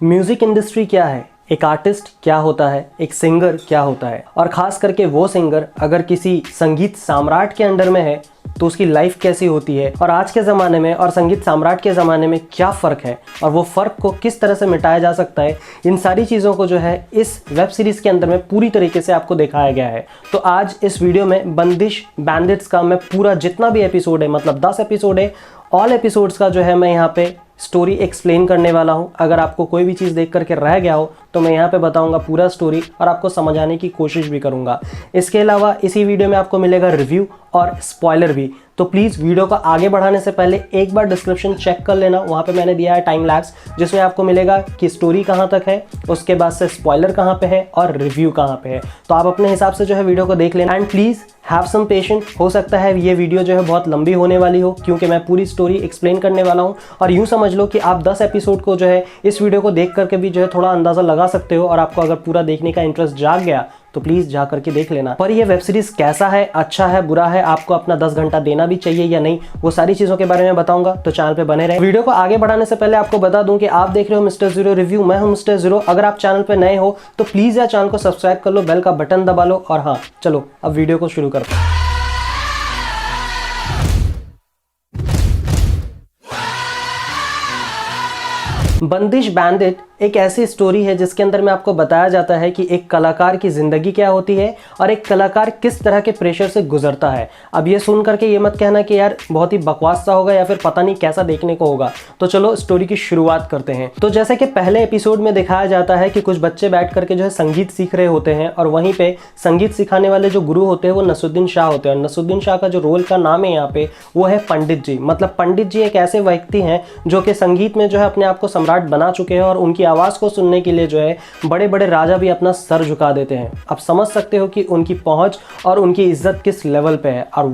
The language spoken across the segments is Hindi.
म्यूजिक इंडस्ट्री क्या है, एक आर्टिस्ट क्या होता है, एक सिंगर क्या होता है, और ख़ास करके वो सिंगर अगर किसी संगीत सम्राट के अंडर में है तो उसकी लाइफ कैसी होती है, और आज के ज़माने में और संगीत सम्राट के ज़माने में क्या फ़र्क है और वो फ़र्क को किस तरह से मिटाया जा सकता है, इन सारी चीज़ों को जो है इस वेब सीरीज़ के अंदर में पूरी तरीके से आपको दिखाया गया है। तो आज इस वीडियो में बंदिश बैंडिट्स का मैं पूरा जितना भी एपिसोड है, मतलब 10 एपिसोड है, ऑल एपिसोड्स का जो है मैं यहाँ पे स्टोरी एक्सप्लेन करने वाला हूँ। अगर आपको कोई भी चीज़ देख करके रह गया हो तो मैं यहाँ पे बताऊँगा पूरा स्टोरी और आपको समझाने की कोशिश भी करूँगा। इसके अलावा इसी वीडियो में आपको मिलेगा रिव्यू और स्पॉइलर भी। तो प्लीज़ वीडियो को आगे बढ़ाने से पहले एक बार डिस्क्रिप्शन चेक कर लेना, वहाँ पे मैंने दिया है टाइम लैप्स जिसमें आपको मिलेगा कि स्टोरी कहाँ तक है, उसके बाद से स्पॉइलर कहाँ पे है और रिव्यू कहाँ पे है। तो आप अपने हिसाब से जो है वीडियो को देख लेना and please have some patient. हो सकता है ये वीडियो जो है बहुत लंबी होने वाली हो क्योंकि मैं पूरी स्टोरी एक्सप्लेन करने वाला हूँ, और यूँ समझ लो कि आप 10 एपिसोड को जो है इस वीडियो को देख करके भी जो है थोड़ा अंदाज़ा लगा सकते हो, और आपको अगर पूरा देखने का इंटरेस्ट जाग गया तो प्लीज़ जा करके देख लेना। पर ये वेब सीरीज़ कैसा है, अच्छा है, बुरा है, आपको अपना 10 घंटा देना भी चाहिए या नहीं, वो सारी चीज़ों के बारे में बताऊंगा। तो चैनल पे बने रहे। वीडियो को आगे बढ़ाने से पहले आपको बता दूं कि आप देख रहे हो मिस्टर जीरो रिव्यू, मैं हूं मिस्टर जीरो। अगर आप चैनल पे नए हो तो प्लीज़ यार चैनल को सब्सक्राइब कर लो, बेल का बटन दबा लो, और हाँ चलो अब वीडियो को शुरू करते हैं। बंदिश बैंडिट एक ऐसी स्टोरी है जिसके अंदर में आपको बताया जाता है कि एक कलाकार की ज़िंदगी क्या होती है और एक कलाकार किस तरह के प्रेशर से गुजरता है। अब ये सुन करके ये मत कहना कि यार बहुत ही बकवास सा होगा या फिर पता नहीं कैसा देखने को होगा। तो चलो स्टोरी की शुरुआत करते हैं। तो जैसे कि पहले एपिसोड में दिखाया जाता है कि कुछ बच्चे बैठ करके जो है संगीत सीख रहे होते हैं, और वहीं पे संगीत सिखाने वाले जो गुरु होते हैं वो नसरुद्दीन शाह होते हैं। और नसरुद्दीन शाह का जो रोल का नाम है यहाँ पे वो है पंडित जी। मतलब पंडित जी एक ऐसे व्यक्ति हैं जो कि संगीत में जो है अपने आप को सम्राट बना चुके हैं, और उनकी आवाज़ को सुनने के लिए जो है बड़े बड़े राजा भी अपना सर झुका देते हैं। आप समझ सकते हो कि उनकी पहुंच और उनकी इज्जत किस लेवल पे है, और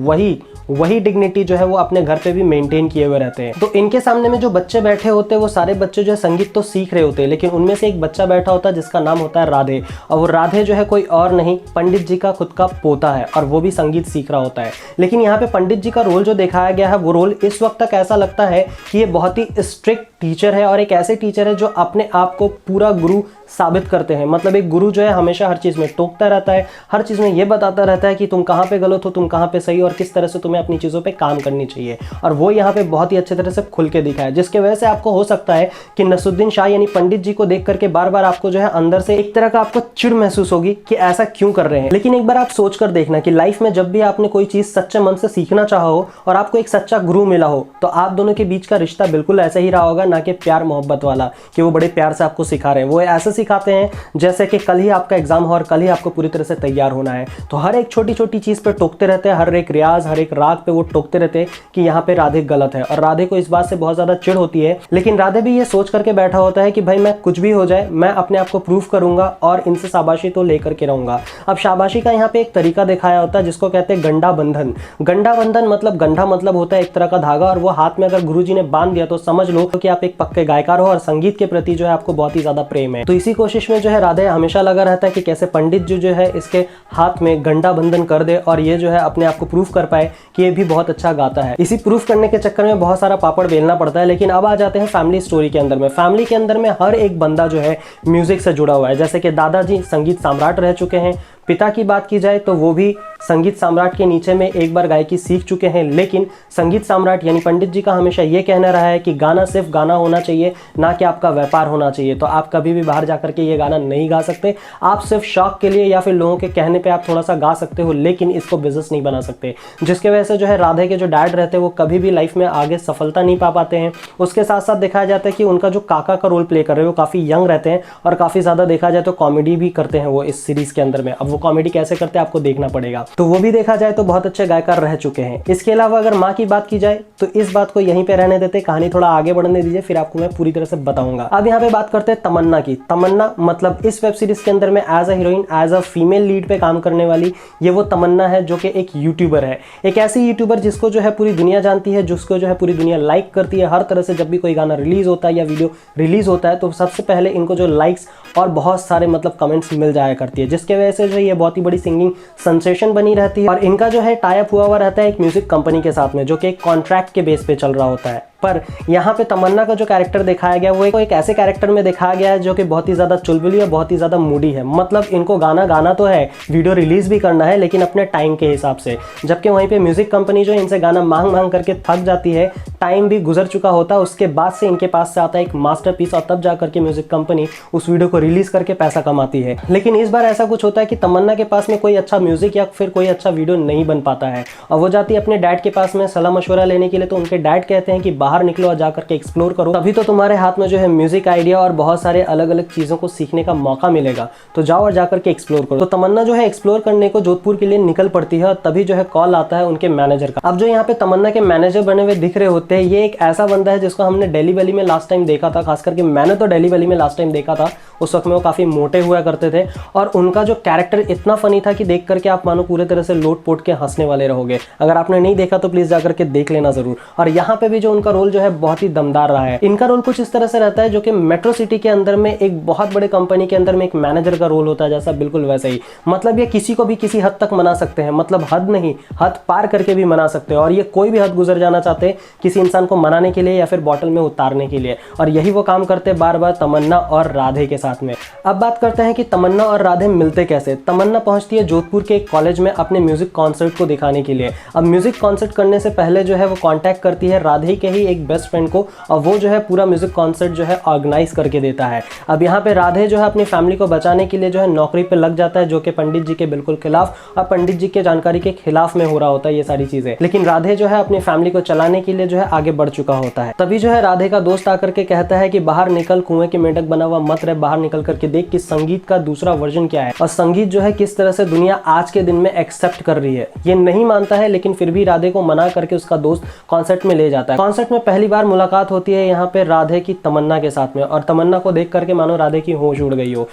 वही डिग्निटी जो है वो अपने घर पे भी मेंटेन किए हुए रहते हैं। तो इनके सामने में जो बच्चे बैठे होते हैं वो सारे बच्चे जो है संगीत तो सीख रहे होते हैं, लेकिन उनमें से एक बच्चा बैठा होता है जिसका नाम होता है राधे, और वो राधे जो है कोई और नहीं पंडित जी का खुद का पोता है, और वो भी संगीत सीख रहा होता है। लेकिन यहाँ पे पंडित जी का रोल जो दिखाया गया है वो रोल इस वक्त तक ऐसा लगता है कि ये बहुत ही स्ट्रिक्ट टीचर है, और एक ऐसे टीचर है जो अपने आप को पूरा गुरु साबित करते हैं। मतलब एक गुरु जो है हमेशा हर चीज़ में टोकता रहता है, हर चीज़ में ये बताता रहता है कि तुम कहाँ पे गलत हो, तुम कहाँ पे सही हो, और किस तरह से तुम्हें अपनी चीज़ों पे काम करनी चाहिए। और वो यहाँ पे बहुत ही अच्छे तरह से खुल के दिखा है, जिसके वजह से आपको हो सकता है कि नसरुद्दीन शाह यानी पंडित जी को देख करके बार बार आपको जो है अंदर से एक तरह का आपको चिढ़ महसूस होगी कि ऐसा क्यों कर रहे हैं। लेकिन एक बार आप सोच कर देखना कि लाइफ में जब भी आपने कोई चीज़ सच्चे मन से सीखना चाहा हो और आपको एक सच्चा गुरु मिला हो, तो आप दोनों के बीच का रिश्ता बिल्कुल ऐसा ही रहा होगा, ना कि प्यार मोहब्बत वाला कि वो बड़े प्यार से आपको सिखा रहे हैं। वो ऐसे सिखाते हैं जैसे कि कल ही आपका एग्जाम हो और कल ही आपको पूरी तरह से तैयार होना है। तो हर एक छोटी छोटी चीज़ पे टोकते रहते हैं, हर एक रियाज, हर एक राग पे वो टोकते रहते हैं कि यहाँ पे राधे गलत है, और राधे को इस बात से बहुत ज़्यादा चिढ़ होती है। लेकिन राधे भी ये सोच करके बैठा होता है कि भाई मैं कुछ भी हो जाए मैं अपने आप को प्रूव करूंगा और इनसे शाबाशी तो लेकर के रहूंगा। अब शाबाशी का यहाँ पे एक तरीका दिखाया होता है जिसको कहते हैं गंडा बंधन। गंडा बंधन मतलब गंडा मतलब होता है एक तरह का धागा, और वो हाथ में अगर गुरुजी ने बांध दिया तो समझ लो कि आप एक पक्के गायकार हो और संगीत के प्रति जो है आपको बहुत ही ज्यादा प्रेम है। तो इसी कोशिश में जो है राधे हमेशा लगा रहता है कि कैसे पंडित जी जो है इसके हाथ में गंडा बंधन कर दे और ये जो है अपने आप को प्रूफ कर पाए कि ये भी बहुत अच्छा गाता है। इसी प्रूफ करने के चक्कर में बहुत सारा पापड़ बेलना पड़ता है। लेकिन अब आ जाते हैं फैमिली स्टोरी के अंदर में। फैमिली के अंदर में हर एक बंदा जो है म्यूजिक से जुड़ा हुआ है। जैसे कि दादाजी संगीत सम्राट रह चुके हैं, पिता की बात की जाए तो वो भी संगीत सम्राट के नीचे में एक बार गायकी सीख चुके हैं। लेकिन संगीत सम्राट यानी पंडित जी का हमेशा ये कहना रहा है कि गाना सिर्फ गाना होना चाहिए, ना कि आपका व्यापार होना चाहिए। तो आप कभी भी बाहर जाकर के ये गाना नहीं गा सकते, आप सिर्फ शौक के लिए या फिर लोगों के कहने पे आप थोड़ा सा गा सकते हो, लेकिन इसको बिजनेस नहीं बना सकते। जिसके वजह से जो है राधे के जो डैड रहते हैं वो कभी भी लाइफ में आगे सफलता नहीं पा पाते हैं। उसके साथ साथ दिखाया जाता है कि उनका जो काका का रोल प्ले कर रहे हैं वो काफ़ी यंग रहते हैं, और काफ़ी ज़्यादा देखा जाए तो कॉमेडी भी करते हैं वो इस सीरीज़ के अंदर में। अब वो कॉमेडी कैसे करते हैं आपको देखना पड़ेगा। तो वो भी देखा जाए तो बहुत अच्छे गायकार रह चुके हैं। इसके अलावा अगर माँ की बात की जाए तो इस बात को यहीं पे रहने देते, कहानी थोड़ा आगे बढ़ने दीजिए, फिर आपको मैं पूरी तरह से बताऊंगा। अब यहाँ पे बात करते हैं तमन्ना की। तमन्ना मतलब इस वेब सीरीज के अंदर में as a heroine, as a female lead पे काम करने वाली ये वो तमन्ना है जो कि एक यूट्यूबर है। एक ऐसी यूट्यूबर जिसको जो है पूरी दुनिया जानती है, जिसको जो है पूरी दुनिया लाइक करती है। हर तरह से जब भी कोई गाना रिलीज होता है या वीडियो रिलीज होता है तो सबसे पहले इनको जो लाइक्स और बहुत सारे मतलब कमेंट्स मिल जाया करती है, जिसके वजह से जो ये बहुत ही बड़ी सिंगिंग सेंसेशन बनी रहती है। और इनका जो है टाई अप हुआ रहता है एक म्यूजिक कंपनी के साथ में, जो कि एक कॉन्ट्रैक्ट के बेस पे चल रहा होता है। पर यहाँ पे तमन्ना का जो कैरेक्टर दिखाया गया वो एक ऐसे कैरेक्टर में दिखाया गया है जो कि बहुत ही ज़्यादा चुलबुली और बहुत ही ज़्यादा मूडी है। मतलब इनको गाना गाना तो है, वीडियो रिलीज़ भी करना है, लेकिन अपने टाइम के हिसाब से। जबकि वहीं पे म्यूज़िक कंपनी जो इनसे गाना मांग मांग करके थक जाती है, टाइम भी गुजर चुका होता है, उसके बाद से इनके पास से आता है एक मास्टरपीस और तब जा करके म्यूज़िक कंपनी उस वीडियो को रिलीज़ करके पैसा कमाती है। लेकिन इस बार ऐसा कुछ होता है कि तमन्ना के पास में कोई अच्छा म्यूज़िक या फिर कोई अच्छा वीडियो नहीं बन पाता है और वो जाती है अपने डैड के पास में सलाह मशवरा लेने के लिए। तो उनके डैड कहते हैं कि बाहर निकलो और जा करके एक्सप्लोर करो, तभी तो तुम्हारे हाथ में जो है म्यूजिक आइडिया और बहुत सारे अलग अलग चीज़ों को सीखने का मौका मिलेगा। तो जाओ और जाकर के एक्सप्लोर करो। तो तमन्ना जो है एक्सप्लोर करने को जोधपुर के लिए निकल पड़ती है और तभी जो है कॉल आता है उनके मैनेजर का। अब जो यहाँ पे तमन्ना के मैनेजर बने हुए दिख रहे होते हैं, ये एक ऐसा बंदा है जिसको हमने दिल्ली वैली में लास्ट टाइम देखा था। खास करके मैंने तो दिल्ली वैली में लास्ट टाइम देखा था, उस वक्त में वो काफ़ी मोटे हुआ करते थे और उनका जो कैरेक्टर इतना फनी था कि देख करके आप मानो पूरे तरह से लोट पोट के हंसने वाले रहोगे। अगर आपने नहीं देखा तो प्लीज़ जाकर के देख लेना ज़रूर। और यहाँ पे भी जो उनका रोल जो है बहुत ही दमदार रहा है। इनका रोल कुछ इस तरह से रहता है जो कि मेट्रो सिटी के अंदर में एक बहुत बड़े कंपनी के अंदर में एक मैनेजर का रोल होता है, जैसा बिल्कुल वैसे ही। मतलब ये किसी को भी किसी हद तक मना सकते हैं, मतलब हद नहीं, हद पार करके भी मना सकते हैं और ये कोई भी हद गुजर जाना चाहते हैं किसी इंसान को मनाने के लिए या फिर बॉटल में उतारने के लिए। और यही वो काम करते बार बार तमन्ना और राधे के साथ में। अब बात करते हैं कि तमन्ना और राधे मिलते कैसे। तमन्ना पहुंचती है जोधपुर के एक कॉलेज में अपने म्यूजिक कॉन्सर्ट को दिखाने के लिए। अब म्यूजिक कॉन्सर्ट करने से पहले जो है वो कांटेक्ट करती है राधे के ही एक बेस्ट फ्रेंड को और वो जो है पूरा म्यूजिक कॉन्सर्ट जो है ऑर्गेनाइज करके देता है। अब यहाँ पे राधे जो है अपनी फैमिली को बचाने के लिए जो है नौकरी पे लग जाता है, जो कि पंडित जी के बिल्कुल खिलाफ और पंडित जी के जानकारी के खिलाफ में हो रहा होता है ये सारी चीजें। लेकिन राधे जो है अपनी फैमिली को चलाने के लिए जो है आगे बढ़ चुका होता है। तभी जो है राधे का दोस्त आकर के कहता है कि बाहर निकल, कुएं के मेंढक बना हुआ मत रहे, बाहर निकल करके देख कि संगीत का दूसरा वर्जन क्या है और संगीत जो है किस तरह से दुनिया आज के दिन में एक्सेप्ट कर रही है। ये नहीं मानता है लेकिन फिर भी राधे को मना करके उसका दोस्त कॉन्सर्ट में ले जाता है। कॉन्सर्ट में पहली बार मुलाकात होती है यहाँ पे राधे की तमन्ना के साथ में और तमन्ना को देख करके मानो राधे की होश उड़ गई हो।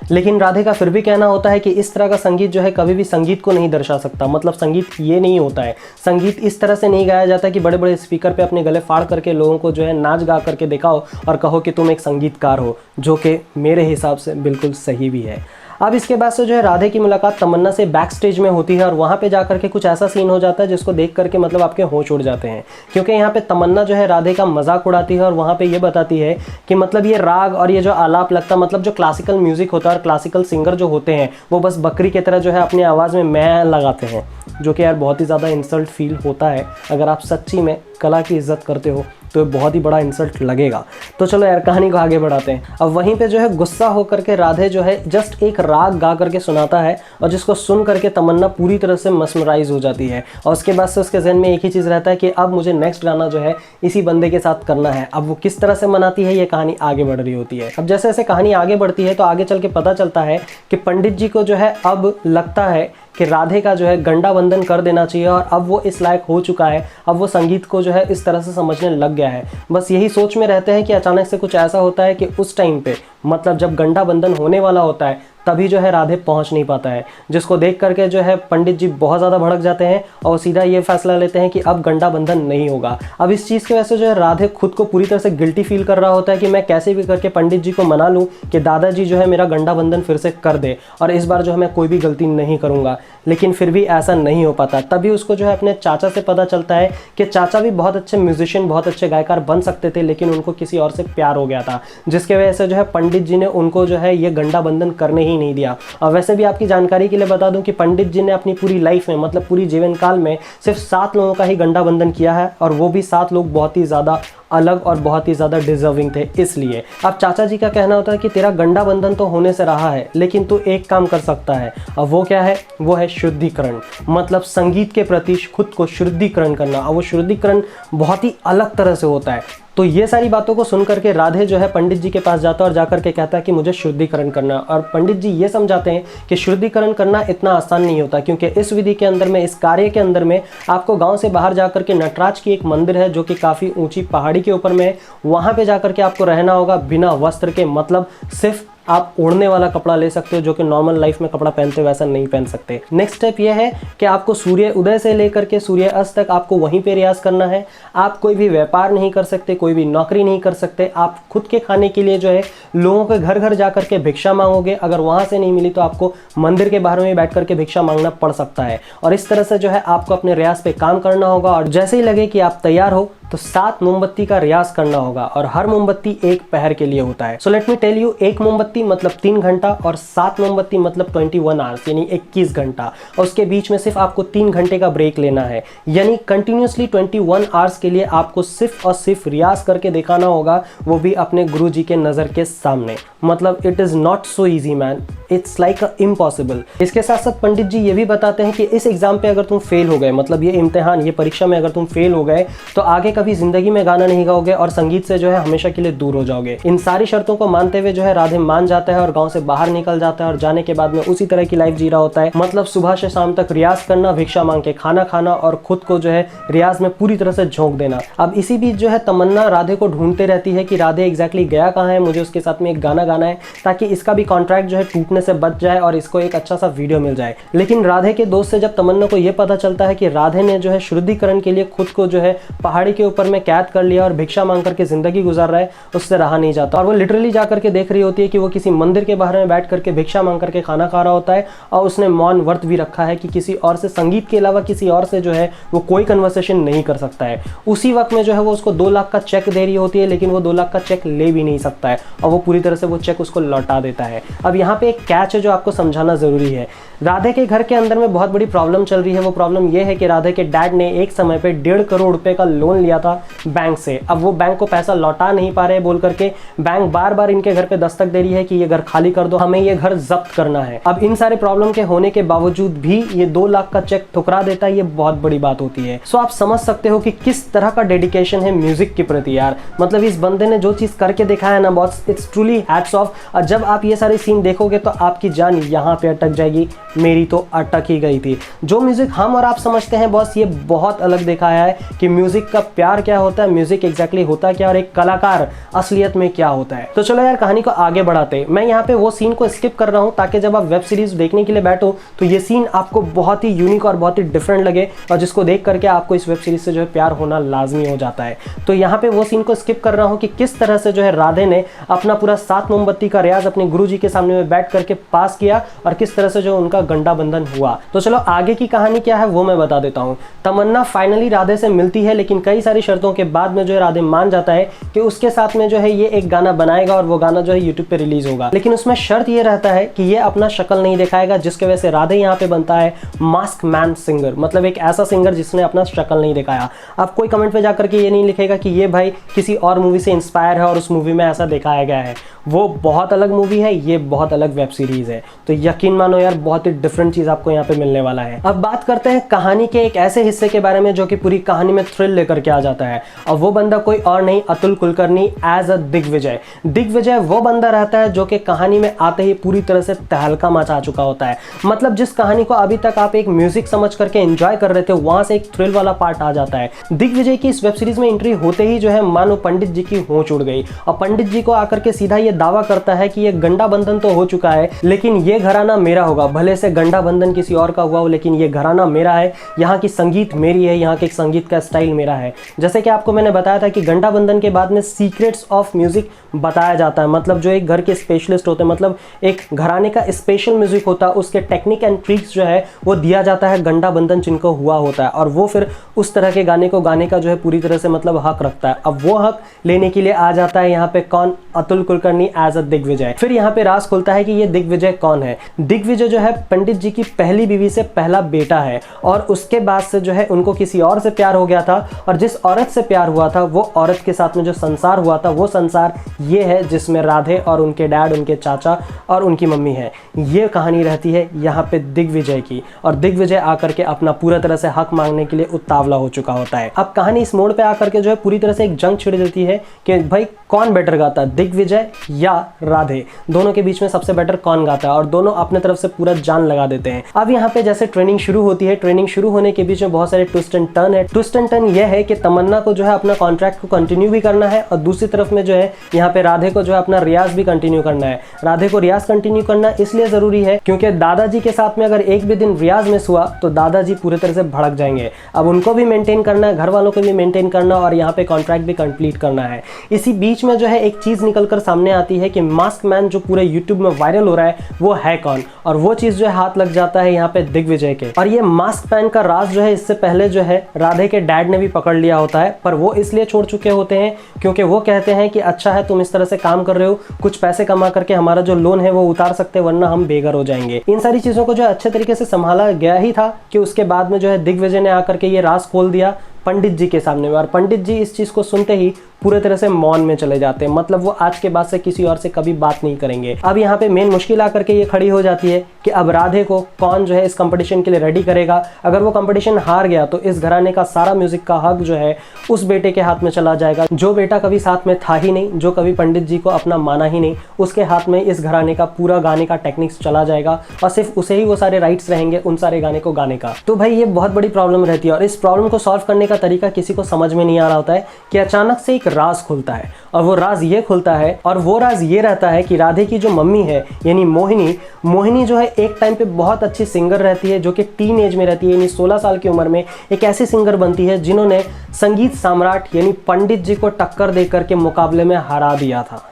लेकिन राधे का फिर भी कहना होता है कि इस तरह का संगीत जो है कभी भी संगीत को नहीं दर्शा सकता। मतलब संगीत ये नहीं होता है, संगीत इस तरह से नहीं गाया जाता कि बड़े बड़े स्पीकर पे अपने गले फाड़ करके लोगों को जो है नाच गा करके दिखाओ और कहो कि तुम एक संगीतकार हो, जो कि मेरे हिसाब से बिल्कुल सही भी है। अब इसके बाद से जो है राधे की मुलाकात तमन्ना से बैक स्टेज में होती है और वहाँ पे जाकर के कुछ ऐसा सीन हो जाता है जिसको देख करके मतलब आपके होश उड़ जाते हैं। क्योंकि यहाँ पे तमन्ना जो है राधे का मजाक उड़ाती है और वहाँ पे ये बताती है कि मतलब ये राग और ये जो आलाप लगता, मतलब जो क्लासिकल म्यूजिक होता है और क्लासिकल सिंगर जो होते हैं वो बस बकरी की तरह जो है अपनी आवाज़ में मैं लगाते हैं, जो कि यार बहुत ही ज़्यादा इंसल्ट फील होता है। अगर आप सच्ची में कला की इज्जत करते हो तो बहुत ही बड़ा इंसल्ट लगेगा। तो चलो यार कहानी को आगे बढ़ाते हैं। अब वहीं पे जो है गुस्सा होकर के राधे जो है जस्ट एक राग गा करके सुनाता है और जिसको सुन करके तमन्ना पूरी तरह से मस्मराइज हो जाती है और उसके बाद से उसके जहन में एक ही चीज़ रहता है कि अब मुझे नेक्स्ट गाना जो है इसी बंदे के साथ करना है। अब वो किस तरह से मनाती है ये कहानी आगे बढ़ रही होती है। अब जैसे जैसे कहानी आगे बढ़ती है तो आगे चल के पता चलता है कि पंडित जी को जो है अब लगता है कि राधे का जो है गंडा बंधन कर देना चाहिए और अब वो इस लायक हो चुका है, अब वो संगीत को जो है इस तरह से समझने लग गया है। बस यही सोच में रहते हैं कि अचानक से कुछ ऐसा होता है कि उस टाइम पे मतलब जब गंडा बंधन होने वाला होता है तभी जो है राधे पहुंच नहीं पाता है, जिसको देख करके जो है पंडित जी बहुत ज़्यादा भड़क जाते हैं और सीधा ये फैसला लेते हैं कि अब गंडा बंधन नहीं होगा। अब इस चीज़ की वजह से जो है राधे खुद को पूरी तरह से गिल्टी फील कर रहा होता है कि मैं कैसे भी करके पंडित जी को मना लूँ कि दादाजी जो है मेरा गंडा बंधन फिर से कर दे और इस बार जो है मैं कोई भी गलती नहीं करूँगा। लेकिन फिर भी ऐसा नहीं हो पाता। तभी उसको जो है अपने चाचा से पता चलता है कि चाचा भी बहुत अच्छे म्यूजिशियन, बहुत अच्छे गायकार बन सकते थे, लेकिन उनको किसी और से प्यार हो गया था, जिसके वजह से जो है पंडित जी ने उनको जो है ये गंडा बंधन करने ही नहीं दिया। और वैसे भी आपकी जानकारी के लिए बता दूं कि पंडित जी ने अपनी पूरी लाइफ में मतलब पूरी जीवन काल में सिर्फ 7 लोगों का ही गंडा बंधन किया है और वो भी 7 लोग बहुत ही ज़्यादा अलग और बहुत ही ज़्यादा डिजर्विंग थे। इसलिए अब चाचा जी का कहना होता है कि तेरा गंडा बंधन तो होने से रहा है, लेकिन तू एक काम कर सकता है। अब वो क्या है? वो है शुद्धिकरण, मतलब संगीत के प्रति खुद को शुद्धिकरण करना। और वो शुद्धिकरण बहुत ही अलग तरह से होता है। तो ये सारी बातों को सुन करके राधे जो है पंडित जी के पास जाता है और जाकर के कहता है कि मुझे शुद्धिकरण करना। और पंडित जी ये समझाते हैं कि शुद्धिकरण करना इतना आसान नहीं होता, क्योंकि इस विधि के अंदर में, इस कार्य के अंदर में आपको गांव से बाहर जाकर के नटराज की एक मंदिर है जो कि काफ़ी ऊंची पहाड़ी के ऊपर में है, वहाँ पे जाकर के आपको रहना होगा बिना वस्त्र के। मतलब सिर्फ आप ओढ़ने वाला कपड़ा ले सकते हो, जो कि नॉर्मल लाइफ में कपड़ा पहनते हो वैसा नहीं पहन सकते। नेक्स्ट स्टेप ये है कि आपको सूर्य उदय से लेकर के सूर्य अस्त तक आपको वहीं पे रियाज करना है। आप कोई भी व्यापार नहीं कर सकते, कोई भी नौकरी नहीं कर सकते। आप खुद के खाने के लिए जो है लोगों के घर घर जा करके भिक्षा मांगोगे। अगर वहाँ से नहीं मिली तो आपको मंदिर के बाहर में बैठ करके भिक्षा मांगना पड़ सकता है। और इस तरह से जो है आपको अपने रियाज पे काम करना होगा और जैसे ही लगे कि आप तैयार हो तो 7 मोमबत्ती का रियाज करना होगा और हर मोमबत्ती एक पहर के लिए होता है। So let me tell you, एक मोमबत्ती मतलब 3 घंटा और 7 मोमबत्ती मतलब 21 आवर्स यानी 21 घंटा, और उसके बीच में सिर्फ आपको 3 घंटे का ब्रेक लेना है। यानी कंटिन्यूसली 21 आवर्स के लिए आपको सिर्फ और सिर्फ रियाज करके दिखाना होगा, वो भी अपने गुरुजी के नज़र के सामने। मतलब it is not so easy man, it's like impossible. इसके साथ साथ पंडित जी ये भी बताते हैं कि इस एग्जाम पे अगर तुम फेल हो गए, मतलब ये इम्तिहान, ये परीक्षा में अगर तुम फेल हो गए तो आगे कभी जिंदगी में गाना नहीं गाओगे और संगीत से जो है हमेशा के लिए दूर हो जाओगे। इन सारी शर्तों को मानते हुए जो है राधे मान जाता है और गांव से बाहर निकल जाता है और जाने के बाद में उसी तरह की लाइफ जी रहा होता है। मतलब सुबह से शाम तक रियाज करना, भिक्षा मांग के खाना खाना और खुद को जो है रियाज में पूरी तरह से झोंक देना। अब इसी बीच जो है तमन्ना राधे को ढूंढते रहती है कि राधे एग्जैक्टली गया कहाँ है, मुझे उसके साथ में एक गाना गाना है ताकि इसका भी कॉन्ट्रैक्ट जो है टूटने से बच जाए और इसको एक अच्छा सा वीडियो मिल जाए। लेकिन राधे के दोस्त से जब तमन्ना को यह पता चलता है कि राधे ने जो है शुद्धिकरण के लिए खुद को जो है पहाड़ी के ऊपर में कैद कर लिया और भिक्षा मांग करके जिंदगी गुजार रहा है, उससे रहा नहीं जाता और वो लिटरली जा करके देख रही होती है कि वो किसी मंदिर के बाहर में बैठ करके भिक्षा मांग करके खाना खा रहा होता है और उसने मौन व्रत भी रखा है कि किसी और से, संगीत के अलावा किसी और से जो है वो कोई कन्वर्सेशन नहीं कर सकता है। उसी वक्त में जो है वो उसको 2 लाख का चेक दे रही होती है, लेकिन वो 2 लाख का चेक ले भी नहीं सकता है और वो पूरी तरह से वो चेक उसको लौटा देता है। अब यहाँ पे एक कैच है जो आपको समझाना जरूरी है। राधे के घर के अंदर में बहुत बड़ी प्रॉब्लम चल रही है। वो प्रॉब्लम ये है कि राधे के डैड ने एक समय पे 1.5 करोड़ रुपए का लोन लिया था बैंक से। अब वो बैंक को पैसा लौटा नहीं पा रहे बोल करके बैंक बार बार इनके घर पे दस्तक दे रही है कि ये घर खाली कर दो, हमें ये घर जब्त करना है। अब इन सारे प्रॉब्लम के होने के बावजूद भी ये 2 लाख का चेक ठुकरा देता है, ये बहुत बड़ी बात होती है। सो आप समझ सकते हो कि किस तरह का डेडिकेशन है म्यूजिक के प्रति यार। मतलब इस बंदे ने जो चीज करके दिखाया है ना boss, it's truly hats off. और जब आप ये सारे सीन देखोगे तो आपकी जान यहाँ पे अटक जाएगी, मेरी तो अटक ही गई थी। जो म्यूजिक हम और आप समझते हैं बॉस, ये बहुत अलग दिखाया है कि म्यूजिक का प्यार क्या होता है, म्यूजिक एग्जैक्टली होता क्या और एक कलाकार असलियत में क्या होता है। तो चलो यार कहानी को आगे बढ़ाते। मैं यहाँ पे वो सीन को स्किप कर रहा हूँ ताकि जब आप वेब सीरीज देखने के लिए बैठो तो ये सीन आपको बहुत ही यूनिक और बहुत ही डिफरेंट लगे और जिसको देख करके आपको इस वेब सीरीज से जो है प्यार होना लाजमी हो जाता है। तो यहाँ पे वो सीन को स्किप कर रहा हूँ कि किस तरह से जो है राधे ने अपना पूरा 7 मोमबत्ती का रियाज अपने गुरुजी के सामने में बैठ करके पास किया और किस तरह से जो उनका गंडा बंधन हुआ। तो चलो आगे की कहानी क्या है वो मैं बता देता हूँ। तमन्ना फाइनली राधे से मिलती है, लेकिन कई सारी शर्तों के बाद में जो है राधे मान जाता है कि उसके साथ में जो है ये एक गाना बनाएगा और वो गाना जो है यूट्यूब पे रिलीज होगा। लेकिन उसमें शर्त ये रहता है कि ये अपना शक्ल नहीं दिखाएगा, जिसकी वजह से राधे यहाँ पे बनता है मास्क मैन सिंगर, मतलब एक ऐसा सिंगर जिसने अपना शक्ल नहीं दिखाया। आप कोई कमेंट पे जाकर के ये नहीं लिखेगा कि ये भाई किसी और मूवी से इंस्पायर है और उस मूवी में ऐसा दिखाया गया है। वो बहुत अलग मूवी है, ये बहुत अलग वेब सीरीज है। तो यकीन मानो यार बहुत ही डिफरेंट चीज आपको यहाँ पे मिलने वाला है। अब बात करते हैं कहानी के एक ऐसे हिस्से के बारे में जो कि पूरी कहानी में थ्रिल लेकर के आ जाता है और वो बंदा कोई और नहीं अतुल कुलकर्णी एज अ दिग्विजय। दिग्विजय वो बंदा रहता है जो कि कहानी में आते ही पूरी तरह से तहलका मचा चुका होता है। मतलब जिस कहानी को अभी तक आप एक म्यूजिक समझ करके एंजॉय कर रहे थे, वहां से एक थ्रिल वाला पार्ट आ जाता है। दिग्विजय की इस वेब सीरीज में एंट्री होते ही जो है मानो पंडित जी की होंच उड़ गई और पंडित जी को आकर के सीधा ये दावा करता है कि ये गंडा बंधन तो हो चुका है लेकिन ये घराना मेरा होगा। भले से गंडा बंधन किसी और का हुआ हो लेकिन ये घराना मेरा है, यहाँ की संगीत मेरी है, यहाँ के संगीत का स्टाइल मेरा है। जैसे कि आपको मैंने बताया था कि गंडा बंधन के बाद में सीक्रेट्स ऑफ म्यूजिक बताया जाता है। मतलब जो एक घर के स्पेशलिस्ट होते हैं, मतलब एक घराने का स्पेशल म्यूजिक होता है, उसके टेक्निक एंड ट्रिक्स जो है वो दिया जाता है गंडा बंधन जिनको हुआ होता है और वो फिर उस तरह के गाने को गाने का जो है पूरी तरह से मतलब हक रखता है। अब वो हक लेने के लिए आ जाता है यहाँ पे कौन, अतुल कुलकर्णी एज अ दिग्विजय। फिर यहाँ पे राज खुलता है कि ये दिग्विजय कौन है। दिग्विजय जो है पंडित जी की पहली बीवी से पहला बेटा है और उसके बाद से जो है उनको किसी और से प्यार हो गया था और जिस औरत से प्यार हुआ था वो औरत के साथ में जो संसार हुआ था वो संसार ये है जिसमें राधे और उनके डैड, उनके चाचा और उनकी मम्मी है। ये कहानी रहती है यहाँ पे दिग्विजय की और दिग्विजय आकर के अपना पूरा तरह से हक मांगने के लिए उतावला हो चुका होता है। अब कहानी इस मोड़ पे आकर के जो है पूरी तरह से एक जंग छिड़ देती है कि भाई कौन बेटर गाता है, दिग्विजय या राधे। दोनों के बीच में सबसे बेटर कौन गाता है और दोनों अपने तरफ से पूरा जान लगा देते हैं। अब यहाँ पे जैसे ट्रेनिंग शुरू होती है, ट्रेनिंग शुरू होने के बीच में बहुत सारे ट्विस्ट एंड टर्न है। ट्विस्ट एंड टर्न ये है कि तमन्ना को जो है अपना कॉन्ट्रैक्ट को कंटिन्यू भी करना है और दूसरी तरफ में जो है यहाँ पे राधे को जो है अपना रियाज भी कंटिन्यू करना है। राधे को रियाज कंटिन्यू करना इसलिए जरूरी है क्योंकि दादाजी के साथ में अगर एक भी दिन रियाज मिस हुआ तो दादाजी पूरे तरह से भड़क जाएंगे। अब उनको भी मेंटेन करना है, घर वालों को भी मेंटेन करना और यहाँ पे कॉन्ट्रैक्ट भी कंप्लीट करना है। इसी बीच में जो है एक चीज निकल कर सामने आती है कि मास्क मैन जो पूरे यूट्यूब में वायरल हो रहा है वो है कौन, और वो चीज़ जो है हाथ लग जाता है यहाँ पे दिग्विजय के। और ये मास्क मैन का राज जो है इससे पहले जो है राधे के डैड ने भी पकड़ लिया होता है, पर वो इसलिए छोड़ चुके होते हैं क्योंकि वो कहते हैं कि अच्छा है तुम इस तरह से काम कर रहे हो, कुछ पैसे कमा करके हमारा जो लोन है वो उतार सकते हैं, वरना हम बेघर हो जाएंगे। इन सारी चीज़ों को जो अच्छे तरीके से संभाला गया ही था कि उसके बाद में जो है दिग्विजय ने आकर के ये राज खोल दिया पंडित जी के सामने में, और पंडित जी इस चीज़ को सुनते ही पूरे तरह से मौन में चले जाते हैं। मतलब वो आज के बाद से किसी और से कभी बात नहीं करेंगे। अब यहाँ पे मेन मुश्किल आकर के ये खड़ी हो जाती है कि अब राधे को कौन जो है इस कंपटीशन के लिए रेडी करेगा। अगर वो कंपटीशन हार गया तो इस घराने का सारा म्यूजिक का हक जो है उस बेटे के हाथ में चला जाएगा, जो बेटा कभी साथ में था ही नहीं, जो कभी पंडित जी को अपना माना ही नहीं, उसके हाथ में इस घराने का पूरा गाने का टेक्निक्स चला जाएगा और सिर्फ उसे ही वो सारे राइट्स रहेंगे उन सारे गाने को गाने का। तो भाई ये बहुत बड़ी प्रॉब्लम रहती है, और इस प्रॉब्लम को सॉल्व करने का तरीका किसी को समझ में नहीं आ रहा होता है कि अचानक से एक राज खुलता है, और वो राज ये खुलता है, और वो राज ये रहता है कि राधे की जो मम्मी है यानी मोहिनी जो है एक टाइम पे बहुत अच्छी सिंगर रहती है, जो कि टीन एज में रहती है, यानी 16 साल की उम्र में एक ऐसी सिंगर बनती है जिन्होंने संगीत सम्राट यानी पंडित जी को टक्कर देकर के मुकाबले में हरा दिया था।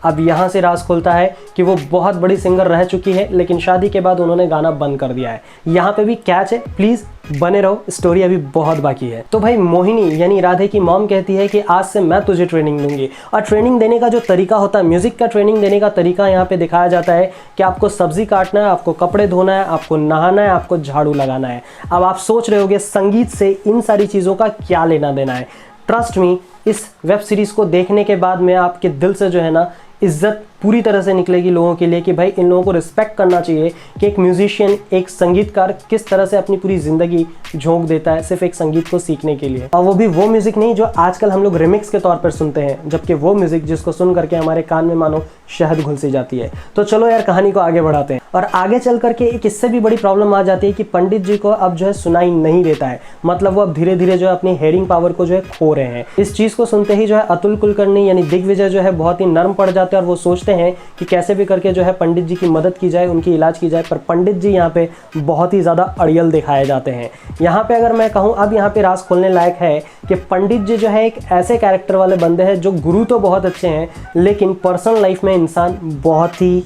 अब यहाँ से राज खुलता है कि वो बहुत बड़ी सिंगर रह चुकी है, लेकिन शादी के बाद उन्होंने गाना बंद कर दिया है। यहाँ पे भी कैच है, प्लीज़ बने रहो, स्टोरी अभी बहुत बाकी है। तो भाई मोहिनी यानी राधे की मॉम कहती है कि आज से मैं तुझे ट्रेनिंग दूंगी, और ट्रेनिंग देने का जो तरीका होता है, म्यूजिक का ट्रेनिंग देने का तरीका यहाँ पे दिखाया जाता है कि आपको सब्जी काटना है, आपको कपड़े धोना है, आपको नहाना है, आपको झाड़ू लगाना है। अब आप सोच रहे होगे संगीत से इन सारी चीज़ों का क्या लेना देना है। ट्रस्ट मी, इस वेब सीरीज़ को देखने के बाद में आपके दिल से जो है ना इज्जत पूरी तरह से निकलेगी लोगों के लिए कि भाई इन लोगों को रिस्पेक्ट करना चाहिए कि एक म्यूजिशियन, एक संगीतकार किस तरह से अपनी पूरी ज़िंदगी झोंक देता है सिर्फ एक संगीत को सीखने के लिए, और वो भी वो म्यूज़िक नहीं जो आजकल हम लोग रिमिक्स के तौर पर सुनते हैं, जबकि वो म्यूज़िक जिसको सुन करके हमारे कान में मानो शहद घुल सी जाती है। तो चलो यार कहानी को आगे बढ़ाते हैं, और आगे चल करके एक इससे भी बड़ी प्रॉब्लम आ जाती है कि पंडित जी को अब जो है सुनाई नहीं देता है। मतलब वो अब धीरे धीरे जो है अपनी हेयरिंग पावर को जो है खो रहे हैं। इस चीज़ को सुनते ही जो है अतुल कुलकर्णी यानी दिग्विजय जो है बहुत ही नर्म पड़ जाते हैं, और वो सोचते हैं कि कैसे भी करके जो है पंडित जी की मदद की जाए, उनकी इलाज की जाए। पर पंडित जी यहाँ पे बहुत ही ज़्यादा अड़ियल दिखाए जाते हैं। यहाँ पे अगर मैं कहूँ, अब यहाँ पे राज खोलने लायक है कि पंडित जी जो है एक ऐसे कैरेक्टर वाले बंदे हैं जो गुरु तो बहुत अच्छे हैं, लेकिन पर्सनल लाइफ में इंसान बहुत ही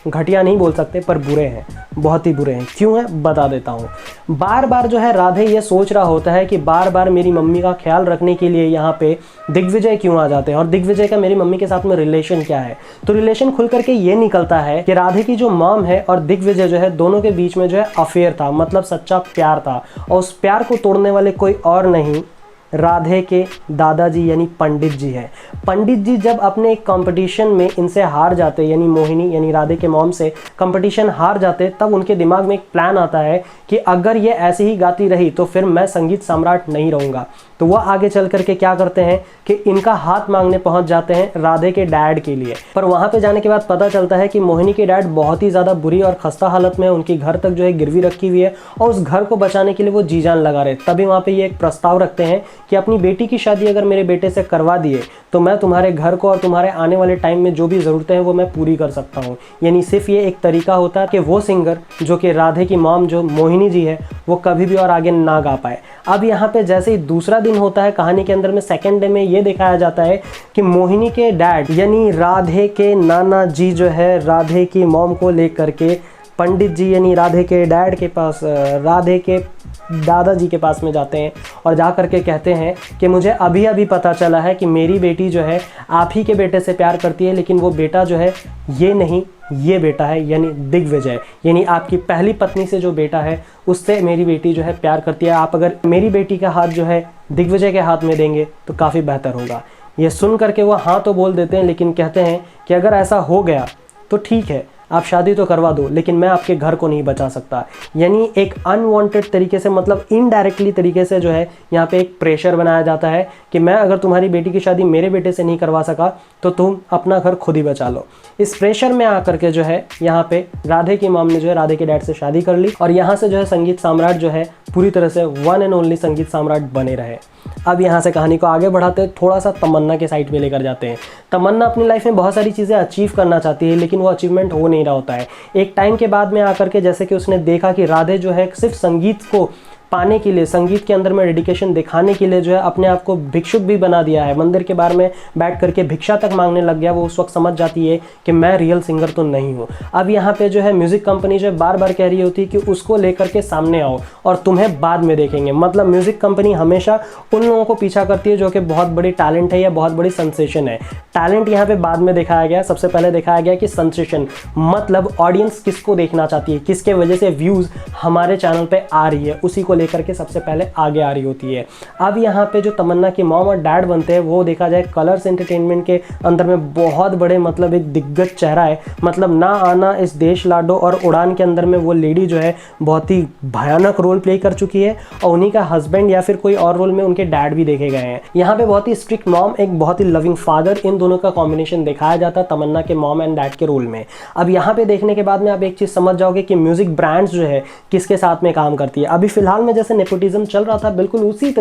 घटिया नहीं बोल सकते पर बुरे हैं, बहुत ही बुरे हैं। क्यों है बता देता हूँ। बार बार जो है राधे ये सोच रहा होता है कि बार बार मेरी मम्मी का ख्याल रखने के लिए यहाँ पे दिग्विजय क्यों आ जाते हैं, और दिग्विजय का मेरी मम्मी के साथ में रिलेशन क्या है। तो रिलेशन खुल करके ये निकलता है कि राधे की जो मॉम है और दिग्विजय जो है दोनों के बीच में जो है अफेयर था, मतलब सच्चा प्यार था, और उस प्यार को तोड़ने वाले कोई और नहीं राधे के दादाजी यानी पंडित जी है। पंडित जी जब अपने एक कंपटीशन में इनसे हार जाते, यानी मोहिनी यानी राधे के मॉम से कंपटीशन हार जाते, तब उनके दिमाग में एक प्लान आता है कि अगर ये ऐसे ही गाती रही तो फिर मैं संगीत सम्राट नहीं रहूँगा। तो वह आगे चल करके क्या करते हैं कि इनका हाथ मांगने पहुंच जाते हैं राधे के डैड के लिए। पर वहां पे जाने के बाद पता चलता है कि मोहिनी के डैड बहुत ही ज़्यादा बुरी और खस्ता हालत में, उनकी घर तक जो है गिरवी रखी हुई है, और उस घर को बचाने के लिए वो जी जान लगा रहे। तभी वहाँ पे ये एक प्रस्ताव रखते हैं कि अपनी बेटी की शादी अगर मेरे बेटे से करवा दिए तो मैं तुम्हारे घर को और तुम्हारे आने वाले टाइम में जो भी ज़रूरतें हैं वो मैं पूरी कर सकता हूँ। यानी सिर्फ ये एक तरीका होता है कि वो सिंगर जो कि राधे की मॉम जो मोहिनी जी है वो कभी भी और आगे ना गा पाए। अब यहाँ पे जैसे ही दूसरा दिन होता है कहानी के अंदर में, सेकेंड डे में ये दिखाया जाता है कि मोहिनी के डैड यानी राधे के नाना जी जो है राधे की मॉम को लेकर के पंडित जी यानी राधे के डैड के पास, राधे के दादाजी के पास में जाते हैं, और जा कर के कहते हैं कि मुझे अभी अभी पता चला है कि मेरी बेटी जो है आप ही के बेटे से प्यार करती है, लेकिन वो बेटा जो है ये नहीं, ये बेटा है यानी दिग्विजय, यानी आपकी पहली पत्नी से जो बेटा है उससे मेरी बेटी जो है प्यार करती है। आप अगर मेरी बेटी का हाथ जो है दिग्विजय के हाथ में देंगे तो काफ़ी बेहतर होगा। ये सुन करके वो हाँ तो बोल देते हैं, लेकिन कहते हैं कि अगर ऐसा हो गया तो ठीक है, आप शादी तो करवा दो, लेकिन मैं आपके घर को नहीं बचा सकता। यानी एक अनवांटेड तरीके से, मतलब इनडायरेक्टली तरीके से जो है यहाँ पे एक प्रेशर बनाया जाता है कि मैं अगर तुम्हारी बेटी की शादी मेरे बेटे से नहीं करवा सका तो तुम अपना घर खुद ही बचा लो। इस प्रेशर में आकर के जो है यहाँ पे राधे की मॉम ने जो है राधे के डैड से शादी कर ली, और यहाँ से जो है संगीत सम्राट जो है पूरी तरह से वन एंड ओनली संगीत सम्राट बने रहे। अब यहाँ से कहानी को आगे बढ़ाते हैं, थोड़ा सा तमन्ना के साइड में लेकर जाते हैं। तमन्ना अपनी लाइफ में बहुत सारी चीज़ें अचीव करना चाहती है, लेकिन वो अचीवमेंट हो नहीं रहा होता है। एक टाइम के बाद में आकर के जैसे कि उसने देखा कि राधे जो है सिर्फ संगीत को पाने के लिए, संगीत के अंदर में डेडिकेशन दिखाने के लिए जो है अपने आप को भिक्षुक भी बना दिया है, मंदिर के बाहर में बैठ करके भिक्षा तक मांगने लग गया। वो उस वक्त समझ जाती है कि मैं रियल सिंगर तो नहीं हूँ। अब यहाँ पे जो है म्यूजिक कंपनी जो है बार बार कह रही होती है कि उसको लेकर के सामने आओ और तुम्हें बाद में देखेंगे। मतलब म्यूजिक कंपनी हमेशा उन लोगों को पीछा करती है जो कि बहुत बड़ी टैलेंट है या बहुत बड़ी सेंसेशन है। टैलेंट यहाँ पे बाद में दिखाया गया, सबसे पहले दिखाया गया कि सेंसेशन मतलब ऑडियंस किसको देखना चाहती है, किसके वजह से व्यूज हमारे चैनल पे आ रही है, उसी को लेकर के सबसे पहले आगे आ रही होती है। अब यहाँ पे जो तमन्ना की मॉम और डैड बनते हैं वो देखा जाए कलर्स एंटरटेनमेंट के अंदर में बहुत बड़े मतलब एक दिग्गज चेहरा है। मतलब ना आना इस देश लाडो और उड़ान के अंदर में वो लेडी जो है बहुत ही भयानक रोल प्ले कर चुकी है और उन्हीं का हस्बैंड या फिर कोई और रोल में उनके डैड भी देखे गए हैं। यहाँ पे बहुत ही स्ट्रिक्ट मॉम, एक बहुत ही लविंग फादर, इन दोनों का कॉम्बिनेशन दिखाया जाता है तमन्ना के मॉम एंड डैड के रोल में। अब यहाँ पे देखने के बाद में आप एक चीज समझ जाओगे कि म्यूजिक ब्रांड्स जो है किसके साथ में काम करती है। अभी फिलहाल में जैसे नेपोटिज्म चल रहा था बिल्कुल उसी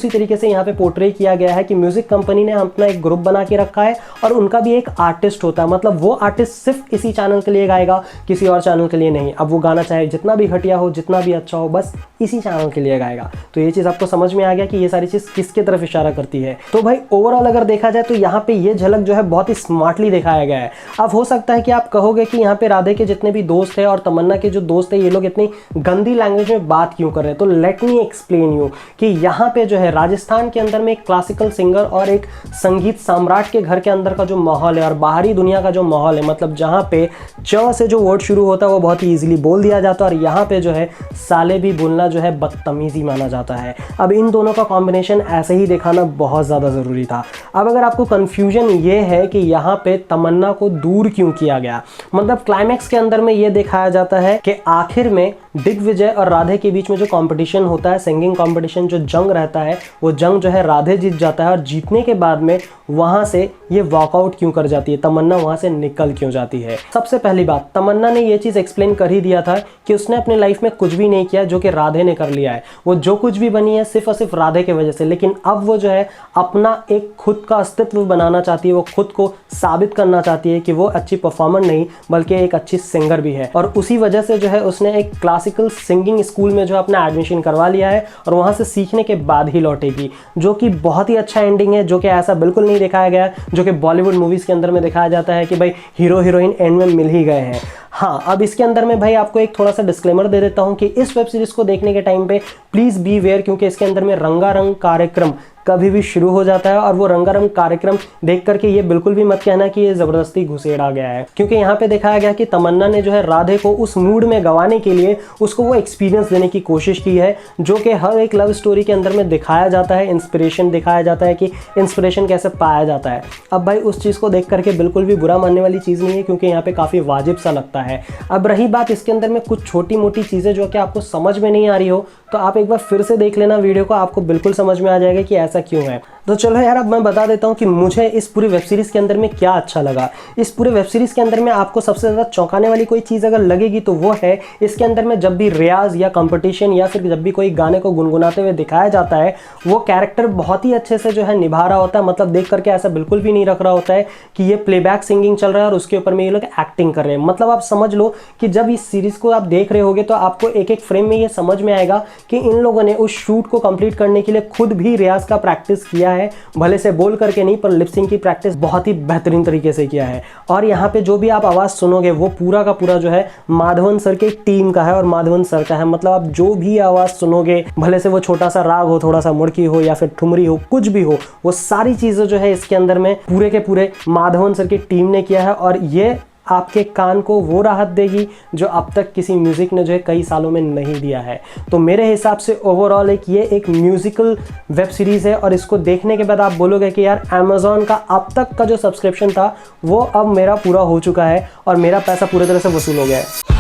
तरीके से यहाँ पे पोर्ट्रे किया गया है कि म्यूजिक कंपनी ने अपना एक ग्रुप बना के रखा है और उनका भी एक आर्टिस्ट होता है। मतलब वो आर्टिस्ट सिर्फ इसी चैनल के लिए गाएगा, किसी और चैनल के लिए नहीं। अब वो गाना चाहे जितना भी घटिया हो, जितना भी अच्छा हो, बस इसी चैनल के लिए गाएगा। तो ये चीज आपको समझ में आ गया कि ये सारी चीज किसके तरफ इशारा करती है। तो भाई ओवरऑल अगर देखा जाए तो यहाँ पे ये झलक जो है बहुत ही स्मार्टली दिखाया गया है। अब हो सकता है कि आप कहोगे कि यहाँ पे राधे के जितने भी दोस्त हैं और तमन्ना के जो दोस्त हैं ये लोग इतनी गंदी लैंग्वेज में बात क्यों कर रहे हैं। तो लेट मी एक्सप्लेन यू कि यहाँ पे जो है राजस्थान के अंदर में एक क्लासिकल सिंगर और एक संगीत सम्राट के घर के अंदर का जो माहौल है और बाहरी दुनिया का जो माहौल है, मतलब जहाँ पे च से जो वर्ड शुरू होता है वो बहुत ही ईजिली बोल दिया जाता है और यहाँ पे जो है साले भी बोलना जो है बदतमीजी माना जाता है। अब इन दोनों का कॉम्बिनेशन ऐसे ही दिखाना बहुत ज़्यादा ज़रूरी था। अब अगर आपको कन्फ्यूजन ये है कि यहाँ पे तमन्ना को दूर क्यों किया गया, मतलब क्लाइमैक्स के अंदर में ये दिखाया जाता है कि आखिर में दिग्विजय और राधे के बीच में जो कंपटीशन होता है, सिंगिंग कंपटीशन, जो जंग रहता है, वो जंग जो है राधे जीत जाता है और जीतने के बाद में वहां से ये वॉकआउट क्यों कर जाती है, तमन्ना वहां से निकल क्यों जाती है। सबसे पहली बात, तमन्ना ने ये चीज एक्सप्लेन कर ही दिया था कि उसने अपने लाइफ में कुछ भी नहीं किया जो कि राधे ने कर लिया है। वो जो कुछ भी बनी है सिर्फ और सिर्फ राधे की वजह से, लेकिन अब वो जो है अपना एक खुद का अस्तित्व बनाना चाहती है। वो खुद को साबित करना चाहती है कि वो अच्छी परफॉर्मर नहीं बल्कि एक अच्छी सिंगर भी है और उसी वजह से जो है उसने एक क्लासिकल सिंगिंग स्कूल में जो अपना एडमिशन करवा लिया है और वहां से सीखने के बाद ही लौटेगी, जो कि बहुत ही अच्छा एंडिंग है, जो कि ऐसा बिल्कुल नहीं दिखाया गया जो कि बॉलीवुड मूवीज के अंदर में दिखाया जाता है कि भाई हीरो हीरोइन एंड में मिल ही गए हैं। हाँ, अब इसके अंदर में भाई आपको एक थोड़ा सा डिस्क्लेमर दे देता हूं कि इस वेब सीरीज को देखने के टाइम पे प्लीज बी वेयर, क्योंकि इसके अंदर में रंगारंग कार्यक्रम कभी भी शुरू हो जाता है और वो रंगारंग कार्यक्रम देख करके ये बिल्कुल भी मत कहना कि ये जबरदस्ती घुसेड़ा गया है, क्योंकि यहाँ पे दिखाया गया कि तमन्ना ने जो है राधे को उस मूड में गवाने के लिए उसको वो एक्सपीरियंस देने की कोशिश की है जो कि हर एक लव स्टोरी के अंदर में दिखाया जाता है। इंस्पिरेशन दिखाया जाता है कि इंस्पिरेशन कैसे पाया जाता है। अब भाई उस चीज़ को देख करके बिल्कुल भी बुरा मानने वाली चीज़ नहीं है, क्योंकि यहाँ पे काफ़ी वाजिब सा लगता है। अब रही बात इसके अंदर में कुछ छोटी मोटी चीज़ें जो कि आपको समझ में नहीं आ रही हो, तो आप एक बार फिर से देख लेना वीडियो को, आपको बिल्कुल समझ में आ जाएगा कि ऐसा क्यों है। तो चलो यार, अब मैं बता देता हूँ कि मुझे इस पूरी वेब सीरीज़ के अंदर में क्या अच्छा लगा। इस पूरे वेब सीरीज़ के अंदर में आपको सबसे ज़्यादा चौंकाने वाली कोई चीज़ अगर लगेगी तो वो है इसके अंदर में जब भी रियाज या कंपटीशन या फिर जब भी कोई गाने को गुनगुनाते हुए दिखाया जाता है, वो कैरेक्टर बहुत ही अच्छे से जो है निभा रहा होता है। मतलब देख करके ऐसा बिल्कुल भी नहीं रख रहा होता है कि ये प्लेबैक सिंगिंग चल रहा है और उसके ऊपर में ये लोग एक्टिंग कर रहे हैं। मतलब आप समझ लो कि जब इस सीरीज़ को आप देख रहे होगे तो आपको एक एक फ्रेम में ये समझ में आएगा कि इन लोगों ने उस शूट को कंप्लीट करने के लिए खुद भी रियाज का प्रैक्टिस किया है, भले से बोल करके नहीं पर लिपसिंग की प्रैक्टिस बहुत ही बेहतरीन तरीके से किया है। और यहाँ पे जो भी आप आवाज़ सुनोगे वो पूरा का पूरा जो है माधवन सर के टीम का है और माधवन सर का है। मतलब आप जो भी आवाज़ सुनोगे, भले से वो छोटा सा राग हो, थोड़ा सा मुड़की हो या फिर ठुमरी हो, कुछ भी हो, वो सारी चीज़ें जो है इसके अंदर में पूरे के पूरे माधवन सर की टीम ने किया है और ये आपके कान को वो राहत देगी जो अब तक किसी म्यूज़िक ने जो है कई सालों में नहीं दिया है। तो मेरे हिसाब से ओवरऑल ये एक म्यूज़िकल वेब सीरीज़ है और इसको देखने के बाद आप बोलोगे कि यार अमेज़ॉन का अब तक का जो सब्सक्रिप्शन था वो अब मेरा पूरा हो चुका है और मेरा पैसा पूरी तरह से वसूल हो गया है।